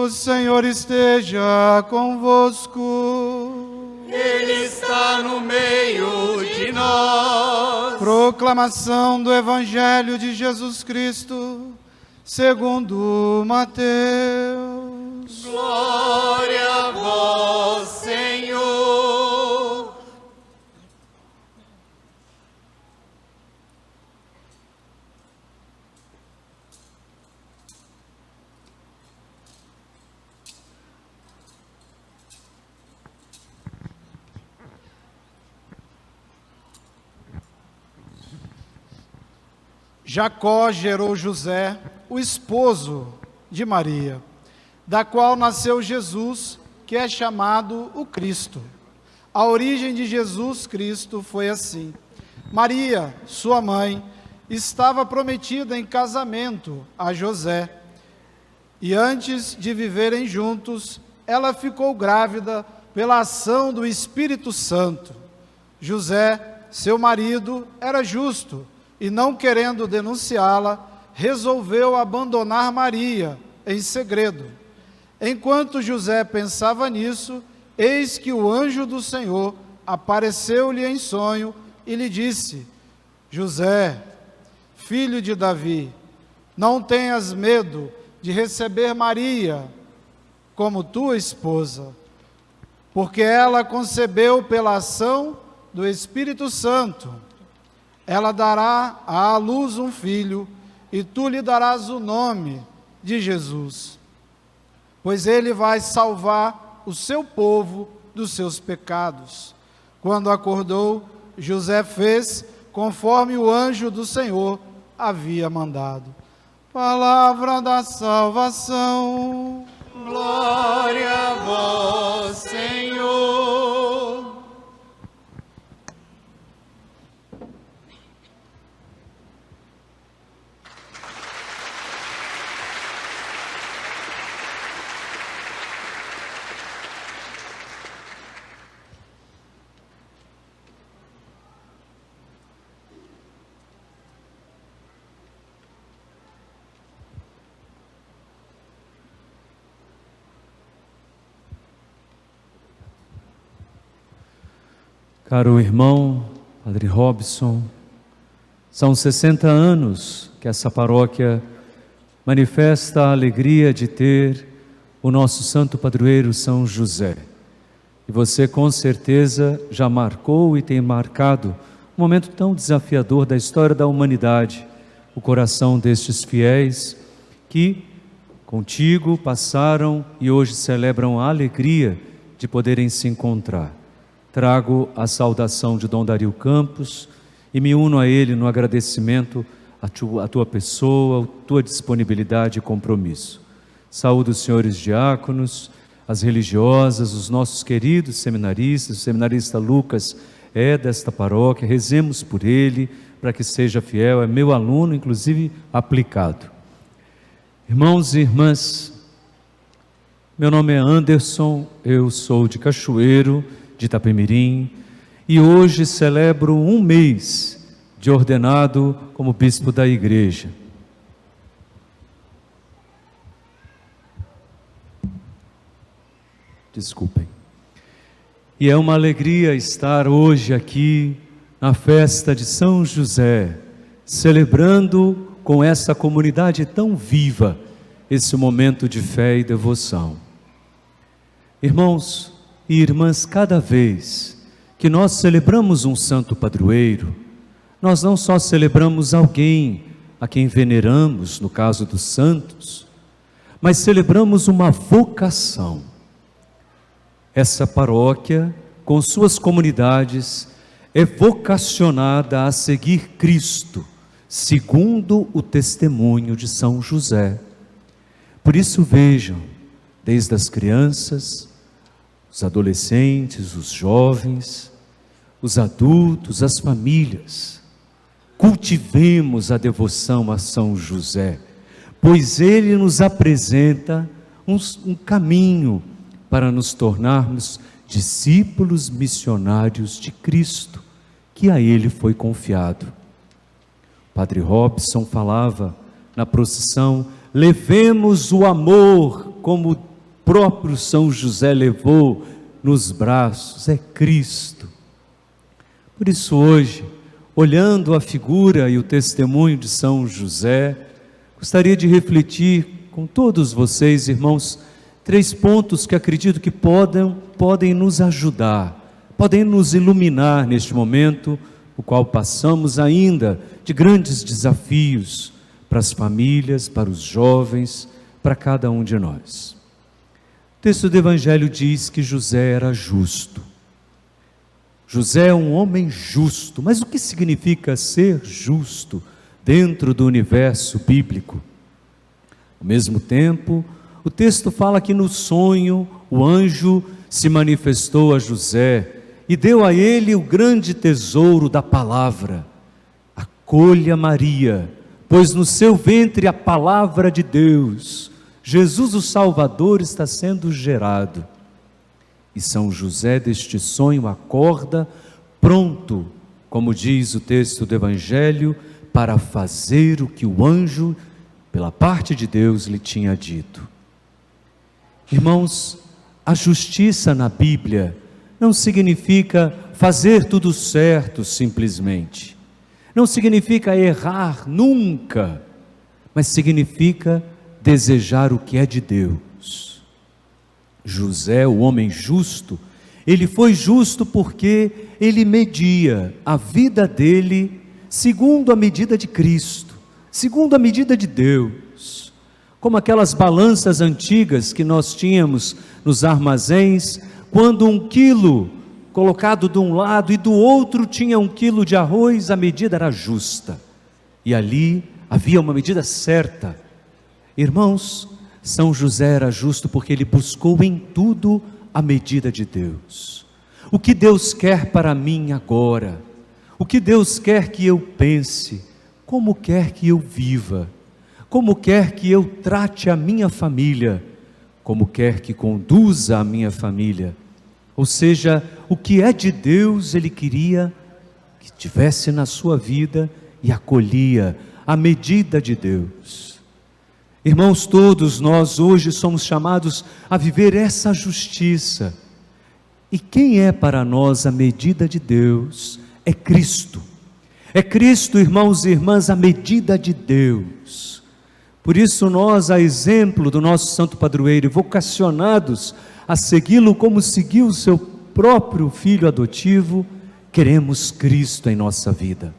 O Senhor esteja convosco. Ele está no meio de nós. Proclamação do Evangelho de Jesus Cristo, segundo Mateus. Glória a vós, Senhor. Jacó gerou José, o esposo de Maria, da qual nasceu Jesus, que é chamado o Cristo. A origem de Jesus Cristo foi assim: Maria, sua mãe, estava prometida em casamento a José, e antes de viverem juntos, ela ficou grávida pela ação do Espírito Santo. José, seu marido, era justo, e não querendo denunciá-la, resolveu abandonar Maria em segredo. Enquanto José pensava nisso, eis que o anjo do Senhor apareceu-lhe em sonho e lhe disse: José, filho de Davi, não tenhas medo de receber Maria como tua esposa, porque ela concebeu pela ação do Espírito Santo. Ela dará à luz um filho, e tu lhe darás o nome de Jesus, pois ele vai salvar o seu povo dos seus pecados. Quando acordou, José fez conforme o anjo do Senhor havia mandado. Palavra da salvação. Glória a vós, Senhor. Caro irmão, Padre Robson, são 60 anos que essa paróquia manifesta a alegria de ter o nosso santo padroeiro São José. E você com certeza já marcou e tem marcado um momento tão desafiador da história da humanidade, o coração destes fiéis que contigo passaram e hoje celebram a alegria de poderem se encontrar. Trago a saudação de Dom Dario Campos e me uno a ele no agradecimento à tua pessoa, à tua disponibilidade e compromisso. Saúdo os senhores diáconos, as religiosas, os nossos queridos seminaristas. O seminarista Lucas é desta paróquia, rezemos por ele, para que seja fiel, é meu aluno, inclusive aplicado. Irmãos e irmãs, meu nome é Anderson, eu sou de Cachoeiro, de Itapemirim, e hoje celebro um mês de ordenado como bispo da igreja. Desculpem. E é uma alegria estar hoje aqui na festa de São José, celebrando com essa comunidade tão viva esse momento de fé e devoção. Irmãos e irmãs, cada vez que nós celebramos um santo padroeiro, nós não só celebramos alguém a quem veneramos, no caso dos santos, mas celebramos uma vocação. Essa paróquia, com suas comunidades, é vocacionada a seguir Cristo, segundo o testemunho de São José. Por isso vejam, desde as crianças, os adolescentes, os jovens, os adultos, as famílias, cultivemos a devoção a São José, pois ele nos apresenta um caminho para nos tornarmos discípulos missionários de Cristo, que a ele foi confiado. Padre Robson falava na procissão: levemos o amor como próprio São José levou nos braços, é Cristo. Por isso hoje, olhando a figura e o testemunho de São José, gostaria de refletir com todos vocês, irmãos, 3 pontos que acredito que podem nos ajudar, podem nos iluminar neste momento, o qual passamos ainda de grandes desafios para as famílias, para os jovens, para cada um de nós. O texto do Evangelho diz que José era justo. José é um homem justo, mas o que significa ser justo dentro do universo bíblico? Ao mesmo tempo, o texto fala que no sonho o anjo se manifestou a José e deu a ele o grande tesouro da palavra. Acolha Maria, pois no seu ventre a palavra de Deus, Jesus o Salvador, está sendo gerado. E São José deste sonho acorda, pronto, como diz o texto do Evangelho, para fazer o que o anjo, pela parte de Deus, lhe tinha dito. Irmãos, a justiça na Bíblia não significa fazer tudo certo simplesmente, não significa errar nunca, mas significa desejar o que é de Deus. José, o homem justo, ele foi justo porque ele media a vida dele segundo a medida de Cristo, segundo a medida de Deus, como aquelas balanças antigas que nós tínhamos nos armazéns, quando 1 quilo colocado de um lado e do outro tinha 1 quilo de arroz, a medida era justa, e ali havia uma medida certa. Irmãos, São José era justo porque ele buscou em tudo a medida de Deus. O que Deus quer para mim agora? O que Deus quer que eu pense? Como quer que eu viva? Como quer que eu trate a minha família? Como quer que conduza a minha família? Ou seja, o que é de Deus ele queria que tivesse na sua vida e acolhia a medida de Deus. Irmãos, todos nós hoje somos chamados a viver essa justiça. E quem é para nós a medida de Deus? É Cristo. É Cristo, irmãos e irmãs, a medida de Deus. Por isso nós, a exemplo do nosso santo padroeiro, vocacionados a segui-lo como seguiu o seu próprio filho adotivo, queremos Cristo em nossa vida.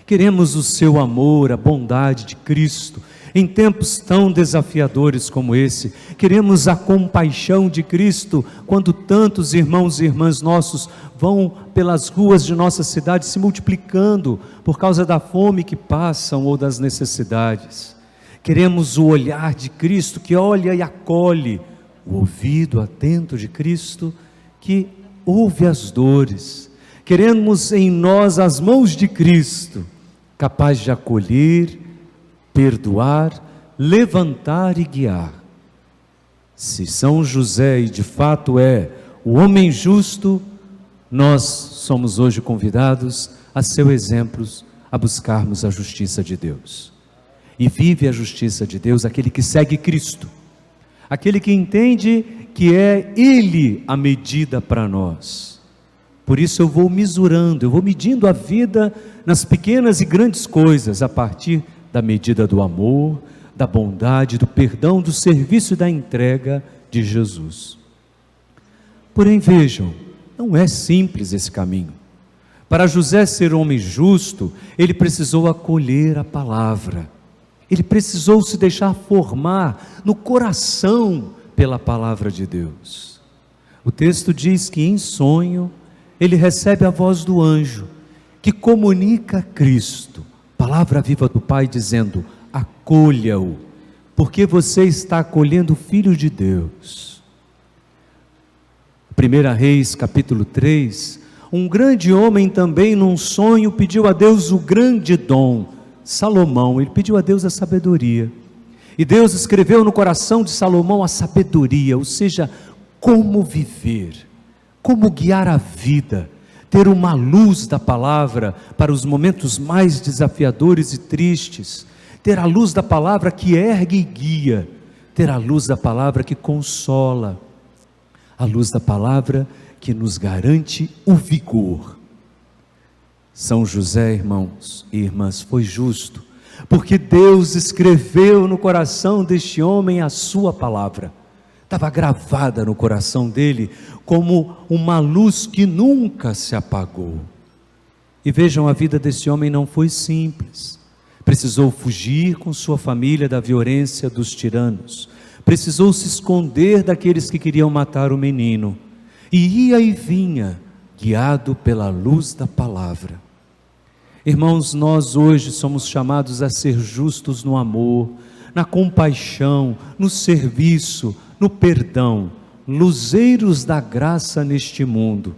Queremos o seu amor, a bondade de Cristo, em tempos tão desafiadores como esse. Queremos a compaixão de Cristo, quando tantos irmãos e irmãs nossos vão pelas ruas de nossa cidade se multiplicando por causa da fome que passam ou das necessidades. Queremos o olhar de Cristo que olha e acolhe, o ouvido atento de Cristo que ouve as dores. Queremos em nós as mãos de Cristo, capaz de acolher, perdoar, levantar e guiar. Se São José, e de fato é o homem justo, nós somos hoje convidados a ser exemplos, a buscarmos a justiça de Deus. E vive a justiça de Deus aquele que segue Cristo, aquele que entende que é Ele a medida para nós. Por isso eu vou mesurando, eu vou medindo a vida nas pequenas e grandes coisas, a partir da medida do amor, da bondade, do perdão, do serviço e da entrega de Jesus. Porém vejam, não é simples esse caminho. Para José ser homem justo, ele precisou acolher a palavra, ele precisou se deixar formar no coração pela palavra de Deus. O texto diz que em sonho ele recebe a voz do anjo, que comunica a Cristo, palavra viva do Pai, dizendo: acolha-o, porque você está acolhendo o Filho de Deus. 1 Reis capítulo 3, um grande homem também num sonho pediu a Deus o grande dom, Salomão. Ele pediu a Deus a sabedoria, e Deus escreveu no coração de Salomão a sabedoria, ou seja, como viver, como guiar a vida, ter uma luz da palavra para os momentos mais desafiadores e tristes, ter a luz da palavra que ergue e guia, ter a luz da palavra que consola, a luz da palavra que nos garante o vigor. São José, irmãos e irmãs, foi justo, porque Deus escreveu no coração deste homem a sua palavra. Estava gravada no coração dele como uma luz que nunca se apagou. E vejam, a vida desse homem não foi simples. Precisou fugir com sua família da violência dos tiranos. Precisou se esconder daqueles que queriam matar o menino. E ia e vinha, guiado pela luz da palavra. Irmãos, nós hoje somos chamados a ser justos no amor, na compaixão, no serviço, no perdão, luzeiros da graça neste mundo.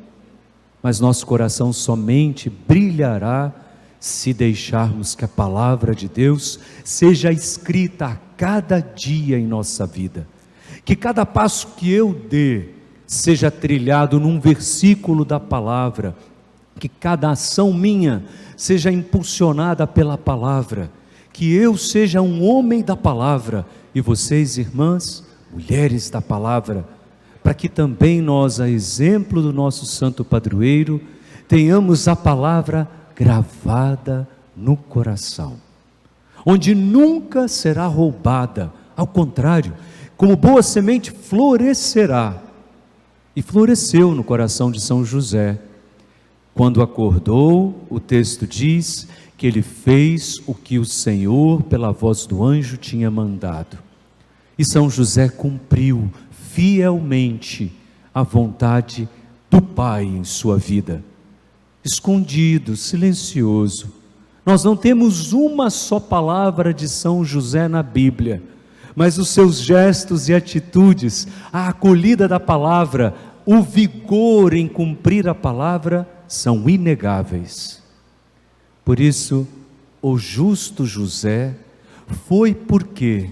Mas nosso coração somente brilhará se deixarmos que a palavra de Deus seja escrita a cada dia em nossa vida. Que cada passo que eu dê seja trilhado num versículo da palavra. Que cada ação minha seja impulsionada pela palavra. Que eu seja um homem da palavra e vocês, irmãs, mulheres da palavra, para que também nós, a exemplo do nosso santo padroeiro, tenhamos a palavra gravada no coração, onde nunca será roubada, ao contrário, como boa semente florescerá. E floresceu no coração de São José. Quando acordou, o texto diz que ele fez o que o Senhor, pela voz do anjo, tinha mandado. E São José cumpriu fielmente a vontade do Pai em sua vida. Escondido, silencioso. Nós não temos uma só palavra de São José na Bíblia, mas os seus gestos e atitudes, a acolhida da palavra, o vigor em cumprir a palavra, são inegáveis. Por isso, o justo José foi porque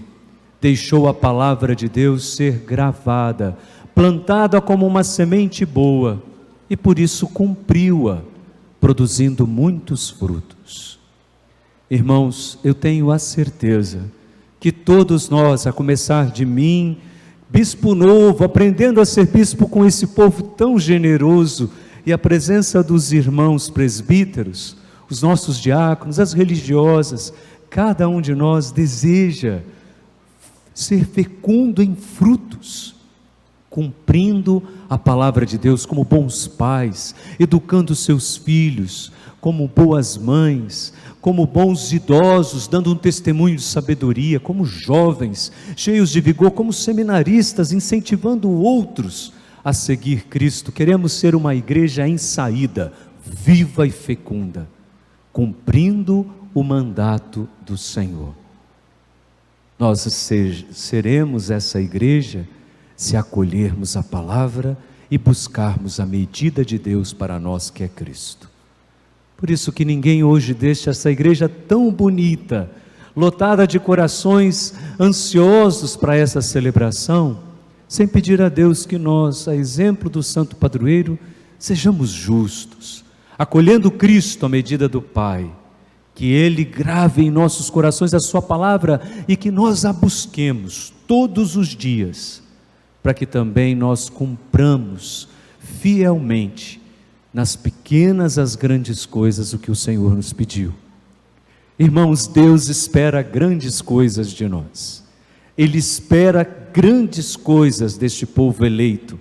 deixou a palavra de Deus ser gravada, plantada como uma semente boa, e por isso cumpriu-a, produzindo muitos frutos. Irmãos, eu tenho a certeza que todos nós, a começar de mim, bispo novo, aprendendo a ser bispo com esse povo tão generoso, e a presença dos irmãos presbíteros, os nossos diáconos, as religiosas, cada um de nós deseja ser fecundo em frutos, cumprindo a palavra de Deus como bons pais, educando seus filhos, como boas mães, como bons idosos, dando um testemunho de sabedoria, como jovens, cheios de vigor, como seminaristas, incentivando outros a seguir Cristo. Queremos ser uma igreja em saída, viva e fecunda, cumprindo o mandato do Senhor. Nós seremos essa igreja se acolhermos a palavra e buscarmos a medida de Deus para nós, que é Cristo. Por isso que ninguém hoje deixa essa igreja tão bonita, lotada de corações ansiosos para essa celebração, sem pedir a Deus que nós, a exemplo do santo padroeiro, sejamos justos, acolhendo Cristo à medida do Pai, que Ele grave em nossos corações a sua palavra e que nós a busquemos todos os dias, para que também nós cumpramos fielmente, nas pequenas as grandes coisas, o que o Senhor nos pediu. Irmãos, Deus espera grandes coisas de nós. Ele espera grandes coisas deste povo eleito,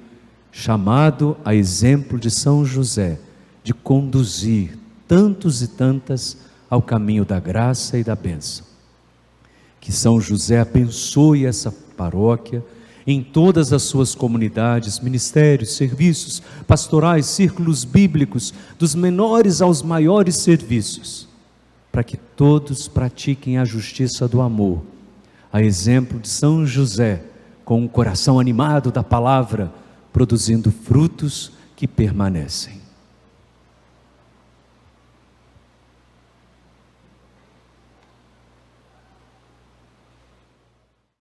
chamado a exemplo de São José, de conduzir tantos e tantas ao caminho da graça e da bênção. Que São José abençoe essa paróquia, em todas as suas comunidades, ministérios, serviços, pastorais, círculos bíblicos, dos menores aos maiores serviços, para que todos pratiquem a justiça do amor, a exemplo de São José, com um coração animado da palavra, produzindo frutos que permanecem.